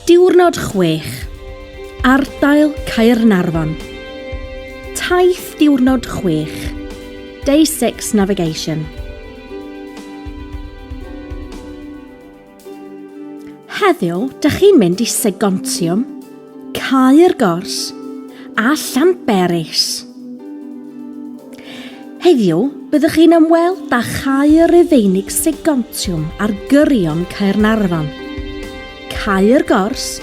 Diwrnod 6. Ardal Caernarfon. Taith diwrnod 6. Day 6 navigation. Heddiw, dych chi'n mynd i Segontium, Caergors a Llanberis. Heddiw, byddwch chi'n ymweld â Chaer Rufeinig Segontium ar gyrion Caernarfon. Caergors,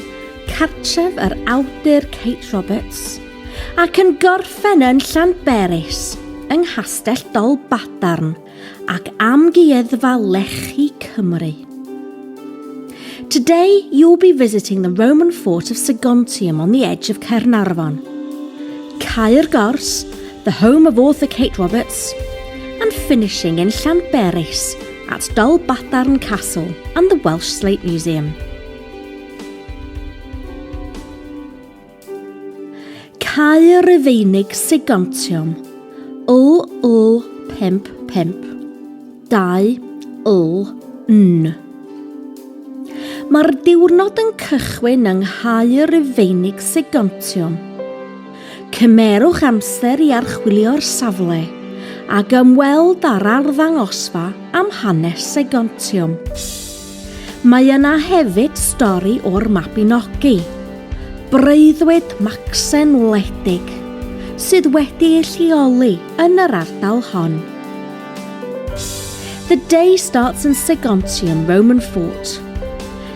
cartref yr awdur Kate Roberts, ac yn gorffen yn Llanberis, yng Nghastell Dolbadarn ac amgueddfa lechi Cymru. Today you'll be visiting the Roman fort of Segontium on the edge of Caernarfon, Caergors, the home of author Kate Roberts, and finishing in Llanberis at Dolbadarn Castle and the Welsh Slate Museum. Caer Rufeinig Segontium, ul-55, 2-ul-n. Mae'r diwrnod yn cychwyn yng Nghaer Rufeinig Segontium. Cymerwch amser i archwilio'r safle ac ymweld â'r arddangosfa am hanes Segontium. Mae yna hefyd stori o'r Mabinogi, breuddwyd Macsen wledig, sydd wedi ei lleoli yn yr ardal hon. The day starts in Segontium Roman fort.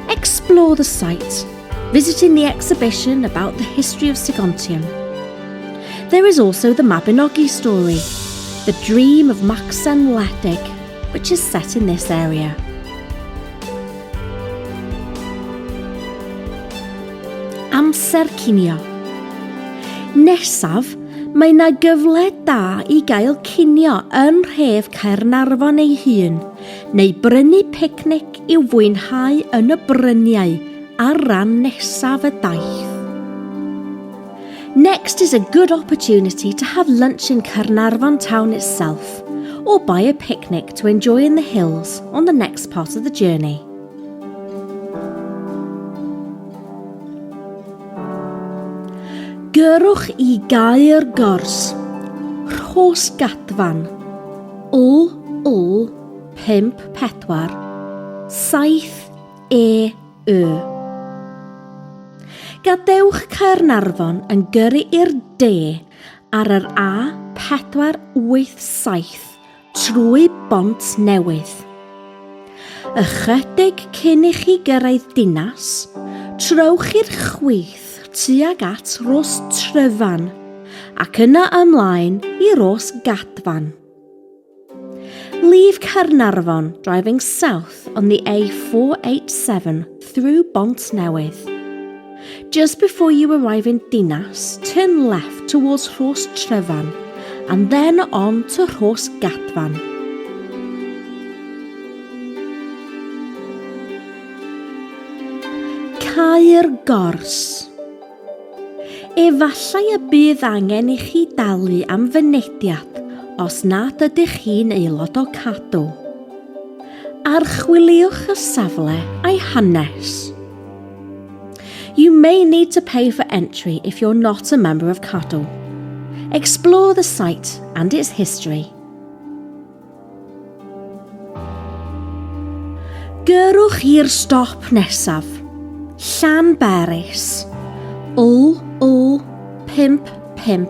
Explore the site, visiting the exhibition about the history of Segontium. There is also the Mabinogi story, the dream of Macsen wledig, which is set in this area. Amser cinio. Nesaf, mae yna gyfle da i gael cinio yn rhef Caernarfon ei hun, neu brynu picnic i'w fwynhau yn y bryniau ar ran nesaf y daith. Next is a good opportunity to have lunch in Caernarfon town itself, or buy a picnic to enjoy in the hills on the next part of the journey. Gyrwch i Caergors, Rhosgadfan, ul-54, 7-e. Gadewch Caernarfon yn gyrru i'r de ar yr A487 trwy Bont Newydd. Ychydig cyn i chi gyrraedd dinas, trowch i'r chwith tuag at Rhostryfan ac yna ymlaen i Rhosgadfan. Leave Caernarfon driving south on the A487 through Bont Newydd. Just before you arrive in Dinas, turn left towards Rhostryfan and then on to Rhosgadfan. Caergors. Efallai y bydd angen i chi dalu am fynediad os nad ydych chi'n aelod o Cadw. Archwiliwch y safle a'i hanes. You may need to pay for entry if you're not a member of Cadw. Explore the site and its history. Gyrwch i'r stop nesaf, Llanberis, ul-55,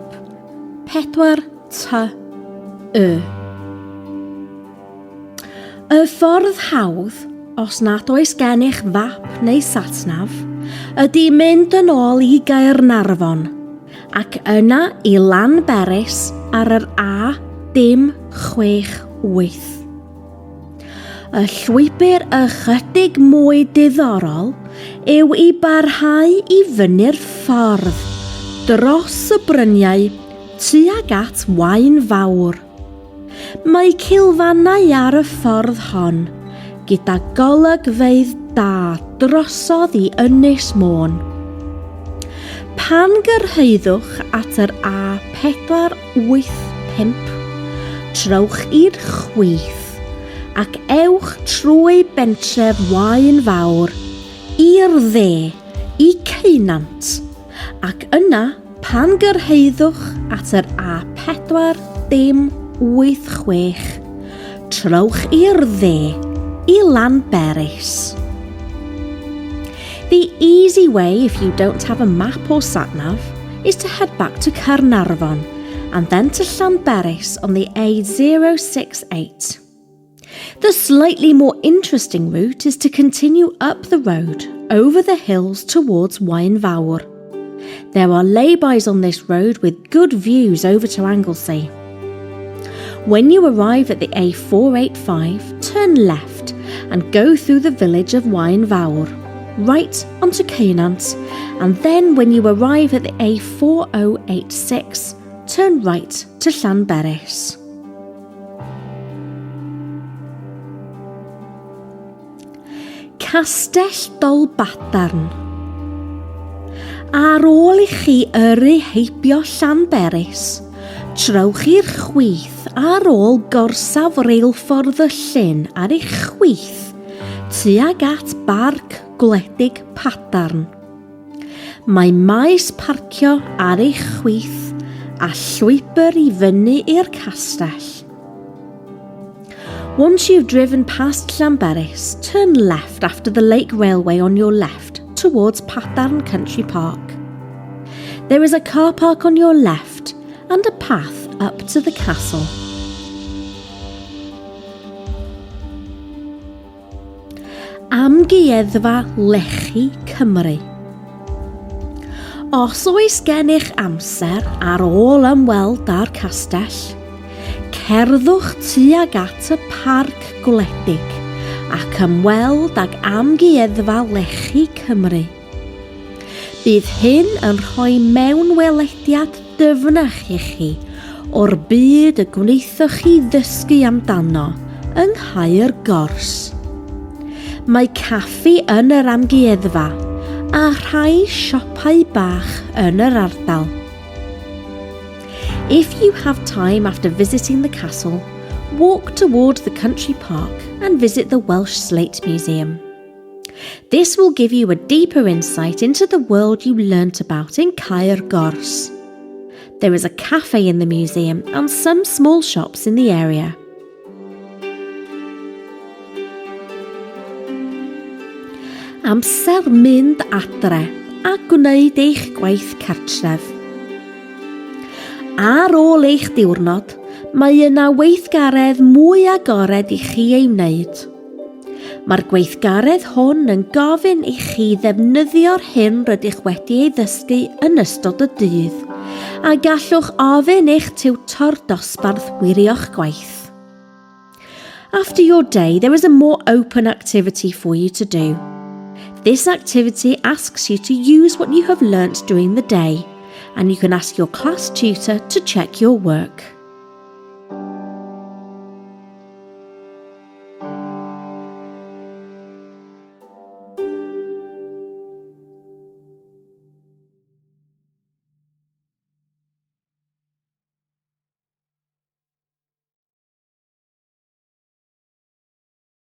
4-t-y. Y ffordd hawdd, os nad oes gennych fap neu satnaf, ydy mynd yn ôl i Caernarfon ac yna i Llanberis ar yr A568. Y llwybr ychydig mwy diddorol yw i barhau i fyny'r ffordd dros y bryniau tuag at Waun Fawr. Mae cilfannau ar y ffordd hon gyda golygfeydd da drosodd i Ynys Môn. Pan gyrhaeddwch at yr A485, trowch i'r chwith ac ewch trwy bentref Waun Fawr i'r dde i ceunant, ac yna pan gyrhaeddwch at yr A486, trowch i'r dde i Llanberis. The easy way if you don't have a map or sat-nav is to head back to Caernarfon and then to Llanberis on the A068. The slightly more interesting route is to continue up the road over the hills towards Waenfawr. There are laybys on this road with good views over to Anglesey. When you arrive at the A485, turn left and go through the village of Waenfawr, right onto Ceunant, and then when you arrive at the A4086, turn right to Llanberis. Castell Dolbadarn. Ar ôl I chi yrru heibio Llanberis, trowch i'r chwith ar ôl gorsaf reilffordd y llyn ar eich chwith tuag at Barc Gwledig Padarn. Mae maes parcio ar eich chwith a llwybr I fyny i'r castell. Once you've driven past Llanberis, turn left after the Lake Railway on your left towards Padarn Country Park. There is a car park on your left and a path up to the castle. Amgueddfa Lechi Cymru. Os oes gennych amser ar ôl ymweld â'r castell, cerddwch tuag at y Parc Gwledig ac ymweld ag Amgueddfa Lechi Cymru. Bydd hyn yn rhoi mewnwelediad dyfnach I chi o'r byd y gwnaethoch chi ddysgu amdano yng Nghaer Gors. Mae caffi yn yr amgueddfa a rhai siopau bach yn yr ardal. If you have time after visiting the castle, walk toward the country park and visit the Welsh Slate Museum. This will give you a deeper insight into the world you learnt about in Caer Gors. There is a cafe in the museum and some small shops in the area. Amser mynd adre a gwneud eich gwaith cartref. Ar ôl eich diwrnod, mae yna weithgaredd mwy agored I chi ei wneud. Mae'r gweithgaredd hwn yn gofyn I chi ddefnyddio'r hyn rydych wedi ei ddysgu yn ystod y dydd, a gallwch ofyn eich tiwtor dosbarth wirio'ch gwaith. After your day, there is a more open activity for you to do. This activity asks you to use what you have learnt during the day, and you can ask your class tutor to check your work.